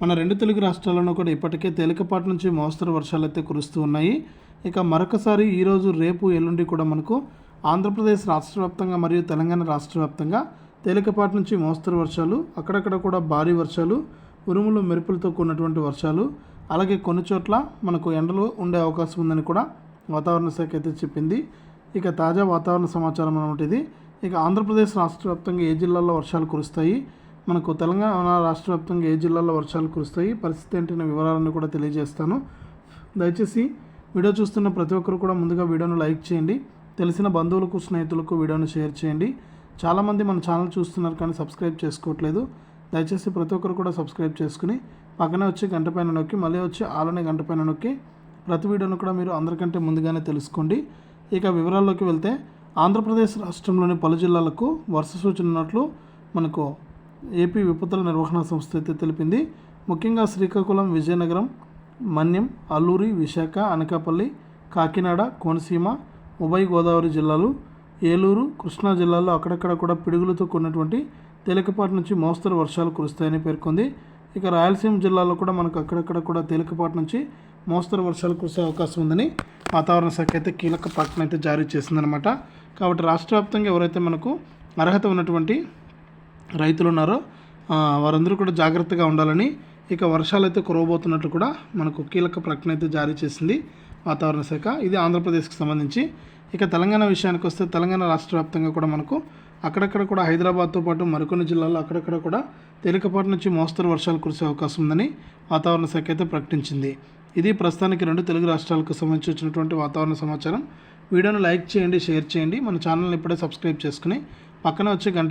మన రెండు తెలుగు రాష్ట్రాల్లోనూ కూడా ఇప్పటికే తేలికపాటి నుంచి మోస్తరు వర్షాలు అయితే కురుస్తూ ఉన్నాయి. ఇక మరొకసారి ఈరోజు రేపు ఎల్లుండి కూడా మనకు ఆంధ్రప్రదేశ్ రాష్ట్ర వ్యాప్తంగా మరియు తెలంగాణ రాష్ట్ర వ్యాప్తంగా తేలికపాటి నుంచి మోస్తరు వర్షాలు, అక్కడక్కడ కూడా భారీ వర్షాలు, ఉరుములు మెరుపులతో కూడినటువంటి వర్షాలు, అలాగే కొన్ని చోట్ల మనకు ఎండలు ఉండే అవకాశం ఉందని కూడా వాతావరణ శాఖ అయితే చెప్పింది. ఇక తాజా వాతావరణ సమాచారం అన్నమాట ఇది. ఇక ఆంధ్రప్రదేశ్ రాష్ట్ర వ్యాప్తంగా ఏ జిల్లాల్లో వర్షాలు కురుస్తాయి, మనకు తెలంగాణ రాష్ట్ర వ్యాప్తంగా ఏ జిల్లాల్లో వర్షాలు కురుస్తాయి, పరిస్థితి ఏంటనే వివరాలను కూడా తెలియజేస్తాను. దయచేసి వీడియో చూస్తున్న ప్రతి ఒక్కరు కూడా ముందుగా వీడియోను లైక్ చేయండి, తెలిసిన బంధువులకు స్నేహితులకు వీడియోను షేర్ చేయండి. చాలామంది మన ఛానల్ చూస్తున్నారు కానీ సబ్స్క్రైబ్ చేసుకోవట్లేదు. దయచేసి ప్రతి ఒక్కరు కూడా సబ్స్క్రైబ్ చేసుకుని పక్కనే వచ్చి గంట పైన నొక్కి మళ్ళీ వచ్చి ఆలనే గంట పైన నొక్కి ప్రతి వీడియోను కూడా మీరు అందరికంటే ముందుగానే తెలుసుకోండి. ఇక వివరాల్లోకి వెళ్తే ఆంధ్రప్రదేశ్ రాష్ట్రంలోని పలు జిల్లాలకు వర్ష సూచన ఉన్నట్లు మనకు ఏపీ విపత్తుల నిర్వహణ సంస్థ అయితే తెలిపింది. ముఖ్యంగా శ్రీకాకుళం, విజయనగరం, మన్యం, అల్లూరి, విశాఖ, అనకాపల్లి, కాకినాడ, కోనసీమ, ఉభయ గోదావరి జిల్లాలు, ఏలూరు, కృష్ణా జిల్లాల్లో అక్కడక్కడ కూడా పిడుగులతో కూడినటువంటి తేలికపాటి నుంచి మోస్తరు వర్షాలు కురుస్తాయని పేర్కొంది. ఇక రాయలసీమ జిల్లాలో కూడా మనకు అక్కడక్కడ కూడా తేలికపాటి నుంచి మోస్తరు వర్షాలు కురిసే అవకాశం ఉందని వాతావరణ శాఖ అయితే కీలక ప్రకటన అయితే జారీ చేసిందనమాట. కాబట్టి రాష్ట్ర వ్యాప్తంగా ఎవరైతే మనకు అర్హత ఉన్నటువంటి రైతులు ఉన్నారో వారందరూ కూడా జాగ్రత్తగా ఉండాలని, ఇక వర్షాలు అయితే కురవబోతున్నట్లు కూడా మనకు కీలక ప్రకటన అయితే జారీ చేసింది వాతావరణ శాఖ. ఇది ఆంధ్రప్రదేశ్కి సంబంధించి. ఇక తెలంగాణ విషయానికి వస్తే తెలంగాణ రాష్ట్ర వ్యాప్తంగా కూడా మనకు అక్కడక్కడ కూడా హైదరాబాద్తో పాటు మరికొన్ని జిల్లాల్లో అక్కడక్కడ కూడా తేలికపాటి నుంచి మోస్తరు వర్షాలు కురిసే అవకాశం ఉందని వాతావరణ శాఖ అయితే ప్రకటించింది. ఇది ప్రస్తుతానికి రెండు తెలుగు రాష్ట్రాలకు సంబంధించి వచ్చినటువంటి వాతావరణ సమాచారం. వీడియోను లైక్ చేయండి, షేర్ చేయండి. మన ఛానల్ని ఇప్పుడే సబ్స్క్రైబ్ చేసుకుని పక్కన వచ్చే గంట